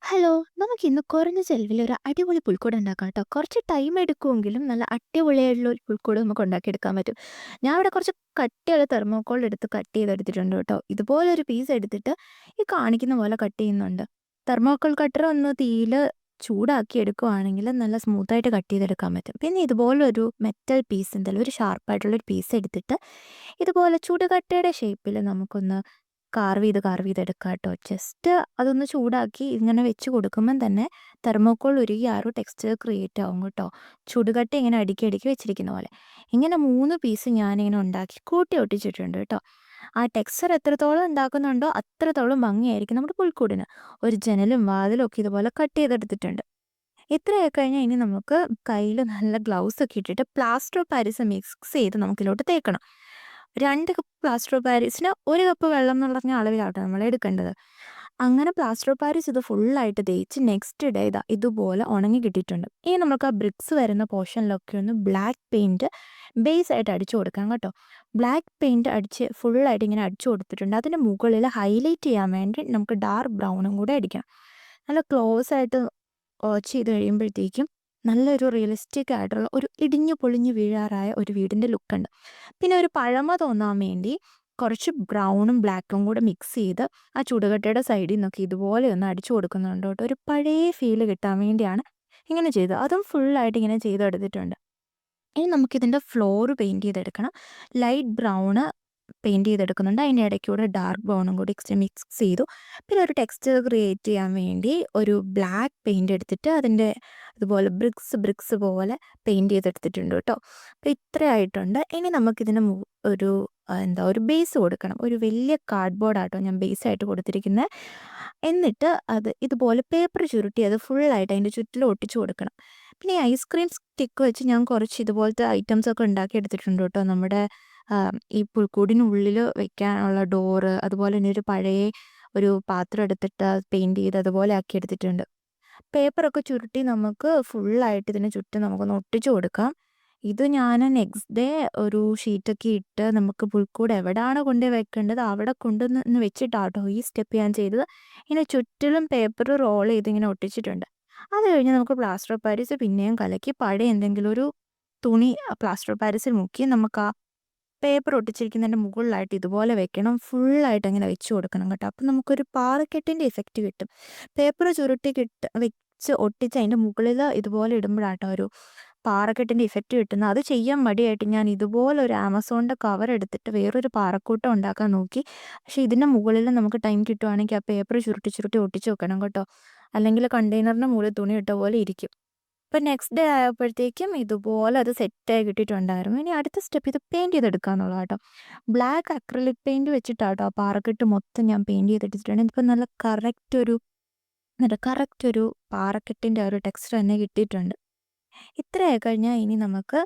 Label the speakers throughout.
Speaker 1: Hello, നമുക്കിന്ന് കുറഞ്ഞ ചെലവിൽ ഒരു അടിപൊളി പുൽക്കൂട് ഉണ്ടാക്കാം കേട്ടോ. കുറച്ച് ടൈം എടുക്കുമെങ്കിലും നല്ല അടിപൊളിയായിട്ടുള്ള ഒരു പുൽക്കൂട് നമുക്ക് ഉണ്ടാക്കിയെടുക്കാൻ പറ്റും. ഞാൻ ഇവിടെ കുറച്ച് കട്ടിയുള്ള തെർമോക്കോൾ എടുത്ത് കട്ട് ചെയ്തെടുത്തിട്ടുണ്ട് കേട്ടോ. ഇതുപോലൊരു പീസ് എടുത്തിട്ട് ഈ കാണിക്കുന്ന പോലെ കട്ട് ചെയ്യുന്നുണ്ട്. തെർമോക്കോൾ കട്ടർ ഒന്ന് തീയിൽ ചൂടാക്കി എടുക്കുവാണെങ്കിൽ നല്ല സ്മൂത്തായിട്ട് കട്ട് ചെയ്തെടുക്കാൻ പറ്റും. പിന്നെ ഇതുപോലൊരു മെറ്റൽ പീസ് എന്തെങ്കിലും ഒരു ഷാർപ്പായിട്ടുള്ളൊരു പീസ് എടുത്തിട്ട് ഇതുപോലെ ചുടുകട്ടയുടെ ഷേപ്പിൽ നമുക്കൊന്ന് കാർവ് ചെയ്ത് എടുക്കാം കേട്ടോ. ജസ്റ്റ് അതൊന്ന് ചൂടാക്കി ഇങ്ങനെ വെച്ച് കൊടുക്കുമ്പം തന്നെ തെർമോക്കോൾ ഉരുകി ആ ഒരു ടെക്സ്ചർ ക്രിയേറ്റ് ആവും കേട്ടോ. ചുടുകട്ട ഇങ്ങനെ അടുക്കി അടുക്കി വെച്ചിരിക്കുന്ന പോലെ. ഇങ്ങനെ 3 പീസ് ഞാനിങ്ങനെ ഉണ്ടാക്കി കൂട്ടി ഒട്ടിച്ചിട്ടുണ്ട് കേട്ടോ. ആ ടെക്സ്ചർ എത്രത്തോളം ഉണ്ടാക്കുന്നുണ്ടോ അത്രത്തോളം ഭംഗിയായിരിക്കും നമ്മുടെ പുൽക്കൂടിന്. ഒരു ജനലും വാതിലും ഒക്കെ ഇതുപോലെ കട്ട് ചെയ്തെടുത്തിട്ടുണ്ട്. ഇത്രയൊക്കെ കഴിഞ്ഞാൽ ഇനി നമുക്ക് കയ്യിൽ നല്ല ഗ്ലൗസ് ഒക്കെ ഇട്ടിട്ട് പ്ലാസ്റ്റർ ഓഫ് പാരീസ് മിക്സ് ചെയ്ത് നമുക്കിതിലോട്ട് തേക്കണം. 2 കപ്പ് പ്ലാസ്റ്റർ ഓഫ് പാരീസിന് 1 കപ്പ് വെള്ളം എന്ന് പറഞ്ഞ അളവിലാട്ടോ നമ്മൾ എടുക്കേണ്ടത്. അങ്ങനെ പ്ലാസ്റ്റർ ഓഫ് പാരീസ് ഇത് ഫുള്ളായിട്ട് തേച്ച് നെക്സ്റ്റ് ഡേ ഇതുപോലെ ഉണങ്ങി കിട്ടിയിട്ടുണ്ട്. ഇനി നമുക്ക് ആ ബ്രിക്സ് വരുന്ന പോർഷനിലൊക്കെ ഒന്ന് ബ്ലാക്ക് പെയിൻറ്റ് ബേസ് ആയിട്ട് അടിച്ചു കൊടുക്കാം കേട്ടോ. ബ്ലാക്ക് പെയിൻറ്റ് അടിച്ച് ഫുള്ളായിട്ട് ഇങ്ങനെ അടിച്ചു കൊടുത്തിട്ടുണ്ട്. അതിൻ്റെ മുകളിൽ ഹൈലൈറ്റ് ചെയ്യാൻ വേണ്ടി നമുക്ക് ഡാർക്ക് ബ്രൗണും കൂടെ അടിക്കണം. നല്ല ക്ലോസ് ആയിട്ട് ചെയ്ത് കഴിയുമ്പോഴത്തേക്കും നല്ലൊരു റിയലിസ്റ്റിക് ആയിട്ടുള്ള ഒരു ഇടിഞ്ഞു പൊളിഞ്ഞു വീഴാറായ ഒരു വീടിൻ്റെ ലുക്കുണ്ട്. പിന്നെ ഒരു പഴമ തോന്നാൻ വേണ്ടി കുറച്ച് ബ്രൗണും ബ്ലാക്കും കൂടെ മിക്സ് ചെയ്ത് ആ ചുടുകട്ടയുടെ സൈഡിൽ നിന്നൊക്കെ ഇതുപോലെ ഒന്ന് അടിച്ചു കൊടുക്കുന്നുണ്ട് കേട്ടോ. ഒരു പഴയ ഫീല് കിട്ടാൻ വേണ്ടിയാണ് ഇങ്ങനെ ചെയ്തത്. അതും ഫുള്ളായിട്ട് ഇങ്ങനെ ചെയ്തെടുത്തിട്ടുണ്ട്. ഇനി നമുക്കിതിൻ്റെ ഫ്ലോർ പെയിൻറ്റ് ചെയ്തെടുക്കണം. ലൈറ്റ് ബ്രൗണ് പെയിൻറ്റ് ചെയ്തെടുക്കുന്നുണ്ട്. അതിൻ്റെ ഇടയ്ക്കൂടെ ഡാർക്ക് ബ്രൗണും കൂടി മിക്സ് ചെയ്തു. പിന്നെ ഒരു ടെക്സ്ചർ ക്രിയേറ്റ് ചെയ്യാൻ വേണ്ടി ഒരു ബ്ലാക്ക് പെയിൻറ്റ് എടുത്തിട്ട് അതിൻ്റെ ഇതുപോലെ ബ്രിക്സ് പോലെ പെയിൻറ്റ് ചെയ്തെടുത്തിട്ടുണ്ട് കേട്ടോ. അപ്പോൾ ഇത്രയായിട്ടുണ്ട്. ഇനി നമുക്കിതിന് ഒരു ഒരു ബേസ് കൊടുക്കണം. ഒരു വലിയ കാർഡ്ബോർഡാട്ടോ ഞാൻ ബേസായിട്ട് കൊടുത്തിരിക്കുന്നത്. എന്നിട്ട് അത് ഇതുപോലെ പേപ്പർ ചുരുട്ടി അത് ഫുള്ളായിട്ട് അതിൻ്റെ ചുറ്റിലും ഒട്ടിച്ചു കൊടുക്കണം. പിന്നെ ഈ ഐസ്ക്രീം സ്റ്റിക്ക് വെച്ച് ഞാൻ കുറച്ച് ഇതുപോലത്തെ ഐറ്റംസൊക്കെ ഉണ്ടാക്കിയെടുത്തിട്ടുണ്ട് കേട്ടോ. നമ്മുടെ ഈ പുൽക്കൂടിനുള്ളിൽ വെക്കാനുള്ള ഡോറ്, അതുപോലെ തന്നെ ഒരു പഴയ ഒരു പാത്രം എടുത്തിട്ട് പെയിൻറ്റ് ചെയ്ത് അതുപോലെ ആക്കി എടുത്തിട്ടുണ്ട്. പേപ്പറൊക്കെ ചുരുട്ടി നമുക്ക് ഫുള്ളായിട്ട് ഇതിന് ചുറ്റും നമുക്കൊന്ന് ഒട്ടിച്ചു കൊടുക്കാം. ഇത് ഞാൻ നെക്സ്റ്റ് ഡേ ഒരു ഷീറ്റൊക്കെ ഇട്ട് നമുക്ക് പുൽക്കൂട് എവിടെയാണ് കൊണ്ടുപോയി വെക്കേണ്ടത് അവിടെ കൊണ്ടുവന്ന് വെച്ചിട്ടാട്ടോ ഈ സ്റ്റെപ്പ് ഞാൻ ചെയ്തത്. ഇങ്ങനെ ചുറ്റിലും പേപ്പർ റോൾ ചെയ്ത് ഇങ്ങനെ ഒട്ടിച്ചിട്ടുണ്ട്. അത് കഴിഞ്ഞ് നമുക്ക് പ്ലാസ്റ്റർ ഓഫ് പാരീസ് പിന്നെയും കലക്കി പഴയ എന്തെങ്കിലും ഒരു തുണി പ്ലാസ്റ്റർ ഓഫ് പാരീസിൽ മുക്കി നമുക്ക് ആ പേപ്പർ ഒട്ടിച്ചിരിക്കുന്നതിൻ്റെ മുകളിലായിട്ട് ഇതുപോലെ വെക്കണം. ഫുള്ളായിട്ട് അങ്ങനെ വെച്ച് കൊടുക്കണം കേട്ടോ. അപ്പം നമുക്കൊരു പാറക്കെട്ടിൻ്റെ ഇഫക്റ്റ് കിട്ടും. പേപ്പർ ചുരുട്ടി വെച്ച് ഒട്ടിച്ച് അതിൻ്റെ മുകളിൽ ഇതുപോലെ ഇടുമ്പോഴാട്ടോ ഒരു പാറക്കെട്ടിൻ്റെ ഇഫക്റ്റ് കിട്ടുന്നത്. അത് ചെയ്യാൻ മടിയായിട്ട് ഞാൻ ഇതുപോലെ ഒരു ആമസോണിൻ്റെ കവർ എടുത്തിട്ട് വേറൊരു പാറക്കൂട്ടം ഉണ്ടാക്കാൻ നോക്കി. പക്ഷേ ഇതിൻ്റെ മുകളിൽ നമുക്ക് ടൈം കിട്ടുവാണെങ്കിൽ ആ പേപ്പർ ചുരുട്ടി ചുരുട്ടി ഒട്ടിച്ച് വെക്കണം കേട്ടോ. അല്ലെങ്കിൽ കണ്ടെയ്നറിൻ്റെ മുകളിൽ തുണി ഇട്ട പോലെ ഇരിക്കും. അപ്പോൾ നെക്സ്റ്റ് ഡേ ആയപ്പോഴത്തേക്കും ഇതുപോലെ അത് സെറ്റായി കിട്ടിയിട്ടുണ്ടായിരുന്നു. ഇനി അടുത്ത സ്റ്റെപ്പ് ഇത് പെയിൻറ്റ് ചെയ്തെടുക്കുക എന്നുള്ളതാട്ടോ. ബ്ലാക്ക് അക്രിലിക് പെയിൻറ്റ് വെച്ചിട്ടാട്ടോ ആ പാറക്കെട്ട് മൊത്തം ഞാൻ പെയിൻറ്റ് ചെയ്തെടുത്തിട്ടുണ്ട്. ഇതിപ്പോൾ നല്ല കറക്റ്റ് ഒരു പാറക്കെട്ടിൻ്റെ ഒരു ടെക്സ്ചർ തന്നെ കിട്ടിയിട്ടുണ്ട്. ഇത്രയായി കഴിഞ്ഞാൽ ഇനി നമുക്ക്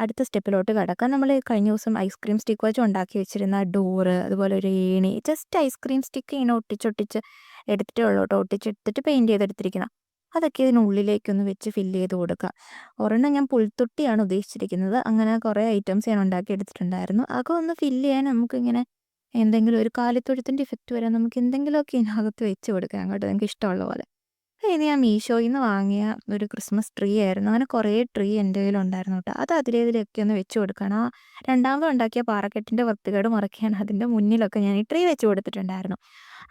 Speaker 1: അടുത്ത സ്റ്റെപ്പിലോട്ട് കടക്കാം. നമ്മൾ കഴിഞ്ഞ ദിവസം ഐസ്ക്രീം സ്റ്റിക്ക് വെച്ച് ഉണ്ടാക്കി വെച്ചിരുന്ന ഡോറ്, അതുപോലെ ഒരു ഏണി, ജസ്റ്റ് ഐസ്ക്രീം സ്റ്റിക്ക് ഇങ്ങനെ ഒട്ടിച്ചൊട്ടിച്ച് എടുത്തിട്ടേ ഉള്ളൂ കേട്ടോ. ഒട്ടിച്ചെടുത്തിട്ട് പെയിൻറ്റ് ചെയ്തെടുത്തിരിക്കണം. അതൊക്കെ ഇതിനുള്ളിലേക്കൊന്ന് വെച്ച് ഫില്ല് ചെയ്ത് കൊടുക്കുക. ഒരെണ്ണം ഞാൻ പുൽത്തൊട്ടിയാണ് ഉദ്ദേശിച്ചിരിക്കുന്നത്. അങ്ങനെ കുറേ ഐറ്റംസ് ഞാൻ ഉണ്ടാക്കിയെടുത്തിട്ടുണ്ടായിരുന്നു. അതൊക്കെ ഒന്ന് ഫില്ല് ചെയ്യാൻ നമുക്കിങ്ങനെ എന്തെങ്കിലും ഒരു കാലിത്തൊഴുത്തിൻ്റെ ഇഫക്റ്റ് വരാൻ നമുക്ക് എന്തെങ്കിലുമൊക്കെ ഇതിനകത്ത് വെച്ച് കൊടുക്കാം കേട്ടോ, നിങ്ങൾക്ക് ഇഷ്ടമുള്ള പോലെ. ഇത് ഞാൻ മീഷോയിൽ നിന്ന് വാങ്ങിയ ഒരു ക്രിസ്മസ് ട്രീ ആയിരുന്നു. അങ്ങനെ കുറേ ട്രീ എൻ്റെ കയ്യിലുണ്ടായിരുന്നു കേട്ടോ. അത് അതിലേതിലൊക്കെ ഒന്ന് വെച്ച് കൊടുക്കണം. ആ രണ്ടാമത് ഉണ്ടാക്കിയ പാറക്കെട്ടിൻ്റെ വൃത്തികേട് മറയ്ക്കാൻ അതിൻ്റെ മുന്നിലൊക്കെ ഞാൻ ഈ ട്രീ വെച്ച് കൊടുത്തിട്ടുണ്ടായിരുന്നു.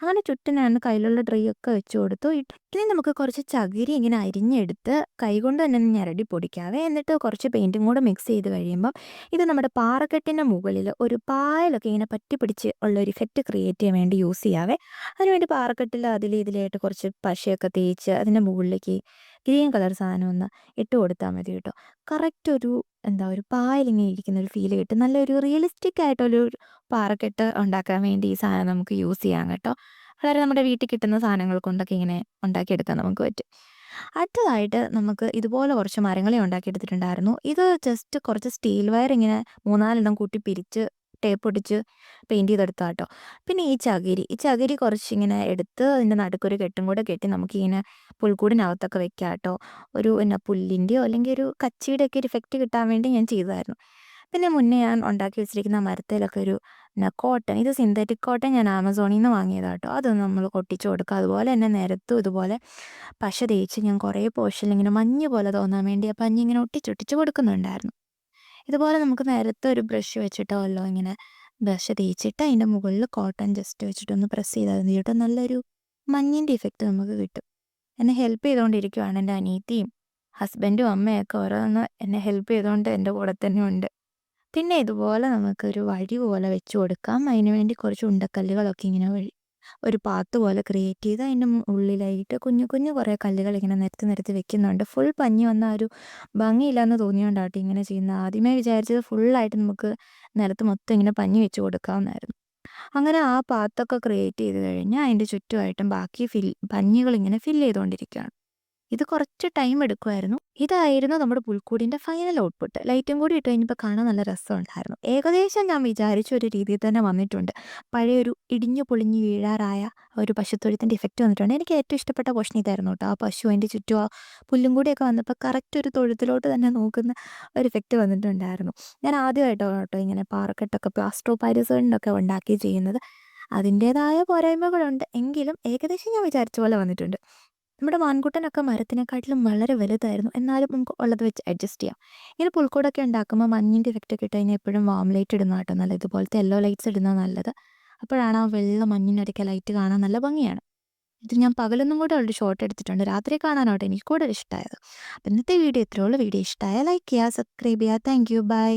Speaker 1: അങ്ങനെ ചുറ്റും ഞാൻ കയ്യിലുള്ള ട്രീ ഒക്കെ വെച്ച് കൊടുത്തു. ഇനി നമുക്ക് കുറച്ച് ചകിരി ഇങ്ങനെ അരിഞ്ഞെടുത്ത് കൈകൊണ്ട് തന്നെ ഒന്ന് ഞെരടി പൊടിക്കാവേ. എന്നിട്ട് കുറച്ച് പെയിൻറ്റും കൂടെ മിക്സ് ചെയ്ത് കഴിയുമ്പം ഇത് നമ്മുടെ പാറക്കെട്ടിൻ്റെ മുകളിൽ ഒരു പായലൊക്കെ ഇങ്ങനെ പറ്റി പിടിച്ച് ഉള്ള ഒരു ഇഫക്റ്റ് ക്രിയേറ്റ് ചെയ്യാൻ വേണ്ടി യൂസ് ചെയ്യാവേ. അതിനുവേണ്ടി പാറക്കെട്ടിൽ ഇതിലായിട്ട് കുറച്ച് പശയൊക്കെ തേച്ച് അതിൻ്റെ മുകളിലേക്ക് ഗ്രീൻ കളർ സാധനം ഒന്ന് ഇട്ട് കൊടുത്താൽ മതി കേട്ടോ. കറക്റ്റ് ഒരു പായലിങ്ങനെ ഇരിക്കുന്ന ഒരു ഫീൽ കിട്ടും. നല്ലൊരു റിയലിസ്റ്റിക് ആയിട്ടൊരു പാറക്കെട്ട് ഉണ്ടാക്കാൻ വേണ്ടി ഈ സാധനം നമുക്ക് യൂസ് ചെയ്യാം കേട്ടോ. വളരെ നമ്മുടെ വീട്ടിൽ കിട്ടുന്ന സാധനങ്ങൾ കൊണ്ടൊക്കെ ഇങ്ങനെ ഉണ്ടാക്കിയെടുക്കാൻ നമുക്ക് പറ്റും. അടുത്തതായിട്ട് നമുക്ക് ഇതുപോലെ കുറച്ച് മരങ്ങളെ ഉണ്ടാക്കിയെടുത്തിട്ടുണ്ടായിരുന്നു. ഇത് ജസ്റ്റ് കുറച്ച് സ്റ്റീൽ വയർ ഇങ്ങനെ 3-4 കൂട്ടി പിരിച്ച് ടേപ്പ് ഒട്ടിച്ച് പെയിൻറ്റ് ചെയ്തെടുത്താ കേട്ടോ. പിന്നെ ഈ ചകിരി കുറച്ചിങ്ങനെ എടുത്ത് അതിൻ്റെ നടുക്കൊരു കെട്ടും കൂടെ കെട്ടി നമുക്കിങ്ങനെ പുൽക്കൂടിനകത്തൊക്കെ വെക്കാം കേട്ടോ. പുല്ലിൻ്റെയോ അല്ലെങ്കിൽ ഒരു കച്ചിയുടെയൊക്കെ ഒരു ഇഫക്റ്റ് കിട്ടാൻ വേണ്ടി ഞാൻ ചെയ്തതായിരുന്നു. പിന്നെ മുന്നേ ഞാൻ ഉണ്ടാക്കി വെച്ചിരിക്കുന്ന മരത്തേലൊക്കെ ഒരു കോട്ടൺ, ഇത് സിന്തറ്റിക് കോട്ടൺ ഞാൻ ആമസോണിൽ നിന്ന് വാങ്ങിയതാണ് കേട്ടോ. അതൊന്ന് നമ്മൾ ഒട്ടിച്ചു കൊടുക്കുക. അതുപോലെ തന്നെ നിരത്തും ഇതുപോലെ പശ തേച്ച് ഞാൻ കുറേ പോർഷനിൽ ഇങ്ങനെ മഞ്ഞ് പോലെ തോന്നാൻ വേണ്ടി ആ പഞ്ഞി ഇങ്ങനെ ഒട്ടിച്ചൊട്ടിച്ച് കൊടുക്കുന്നുണ്ടായിരുന്നു. ഇതുപോലെ നമുക്ക് നിരത്ത് ഒരു ബ്രഷ് വെച്ചിട്ടോ വല്ലോ ഇങ്ങനെ ബ്രഷ് തേച്ചിട്ട് അതിൻ്റെ മുകളിൽ കോട്ടൺ ജസ്റ്റ് വെച്ചിട്ടൊന്ന് പ്രസ് ചെയ്താൽ മതി കേട്ടോ. നല്ലൊരു മഞ്ഞിൻ്റെ ഇഫക്റ്റ് നമുക്ക് കിട്ടും. എന്നെ ഹെൽപ്പ് ചെയ്തുകൊണ്ടിരിക്കുകയാണ് എൻ്റെ അനിയത്തിയും ഹസ്ബൻഡും അമ്മയൊക്കെ ഓരോന്ന് എന്നെ ഹെൽപ്പ് ചെയ്തുകൊണ്ട് എൻ്റെ കൂടെ തന്നെ ഉണ്ട്. പിന്നെ ഇതുപോലെ നമുക്കൊരു വഴി പോലെ വെച്ച് കൊടുക്കാം. അതിന് വേണ്ടി കുറച്ച് ഉണ്ടക്കല്ലുകളൊക്കെ ഇങ്ങനെ ഒരു പാത്ത് പോലെ ക്രിയേറ്റ് ചെയ്ത് അതിൻ്റെ ഉള്ളിലായിട്ട് കുഞ്ഞു കുഞ്ഞു കുറേ കല്ലുകൾ ഇങ്ങനെ നിരത്തി നിരത്തി വെക്കുന്നുണ്ട്. ഫുൾ പഞ്ഞി വന്ന ഒരു ഭംഗിയില്ലാന്ന് തോന്നിയോണ്ടാട്ടോ ഇങ്ങനെ ചെയ്യുന്നത്. ആദ്യമേ വിചാരിച്ചത് ഫുള്ളായിട്ട് നമുക്ക് നിലത്ത് മൊത്തം ഇങ്ങനെ പഞ്ഞി വെച്ച് കൊടുക്കാമെന്നായിരുന്നു. അങ്ങനെ ആ പാത്തൊക്കെ ക്രിയേറ്റ് ചെയ്ത് കഴിഞ്ഞാൽ അതിൻ്റെ ചുറ്റുമായിട്ടും ബാക്കി പഞ്ഞികളിങ്ങനെ ഫില്ല് ചെയ്തുകൊണ്ടിരിക്കുകയാണ്. ഇത് കുറച്ച് ടൈം എടുക്കുമായിരുന്നു. ഇതായിരുന്നു നമ്മുടെ പുൽക്കൂടിൻ്റെ ഫൈനൽ ഔട്ട്പുട്ട്. ലൈറ്റും കൂടി ഇട്ട് കഴിഞ്ഞപ്പോൾ കാണാൻ നല്ല രസമുണ്ടായിരുന്നു. ഏകദേശം ഞാൻ വിചാരിച്ച ഒരു രീതിയിൽ തന്നെ വന്നിട്ടുണ്ട്. പഴയൊരു ഇടിഞ്ഞു പൊളിഞ്ഞു വീഴാറായ ഒരു പശുത്തൊഴുത്തിൻ്റെ ഇഫക്റ്റ് വന്നിട്ടുണ്ട്. എനിക്ക് ഏറ്റവും ഇഷ്ടപ്പെട്ട പോർഷൻ ഇതായിരുന്നു കേട്ടോ. ആ പശു അതിൻ്റെ ചുറ്റും ആ പുല്ലും കൂടിയൊക്കെ വന്നപ്പോൾ കറക്റ്റ് ഒരു തൊഴുത്തിലോട്ട് തന്നെ നോക്കുന്ന ഒരു ഇഫക്റ്റ് വന്നിട്ടുണ്ടായിരുന്നു. ഞാൻ ആദ്യമായിട്ടോ കേട്ടോ ഇങ്ങനെ പാറക്കെട്ടൊക്കെ പ്ലാസ്റ്റർ ഓഫ് പാരീസ് കൊണ്ടൊക്കെ ഉണ്ടാക്കി ചെയ്യുന്നത്. അതിൻ്റേതായ പോരായ്മകളുണ്ട്, എങ്കിലും ഏകദേശം ഞാൻ വിചാരിച്ച പോലെ വന്നിട്ടുണ്ട്. നമ്മുടെ മാൻകുട്ടനൊക്കെ മരത്തിനെക്കാട്ടിലും വളരെ വലുതായിരുന്നു. എന്നാലും നമുക്ക് ഉള്ളത് വെച്ച് അഡ്ജസ്റ്റ് ചെയ്യാം. ഇങ്ങനെ പുൽക്കൂടൊക്കെ ഉണ്ടാക്കുമ്പോൾ മഞ്ഞിൻ്റെ ഇഫക്റ്റൊക്കെ ഇട്ട് കഴിഞ്ഞാൽ എപ്പോഴും വാം ലൈറ്റ് ഇടുന്ന കേട്ടോ നല്ലത്. ഇതുപോലത്തെ യെല്ലോ ലൈറ്റ്സ് ഇടുന്നത് നല്ലത്. അപ്പോഴാണ് ആ വെള്ള മഞ്ഞിനിടയ്ക്ക് ലൈറ്റ് കാണാൻ നല്ല ഭംഗിയാണ്. ഇത് ഞാൻ പകലൊന്നും കൂടെ ഒരു ഷോട്ട് എടുത്തിട്ടുണ്ട്. രാത്രി കാണാനാട്ടോ എനിക്ക് കൂടുതൽ ഇഷ്ടമായത്. അപ്പം ഇന്നത്തെ വീഡിയോ ഇത്രയേ ഉള്ളൂ. വീഡിയോ ഇഷ്ടമായാൽ ലൈക്ക് ചെയ്യുക, സബ്സ്ക്രൈബ് ചെയ്യുക. Thank you, by.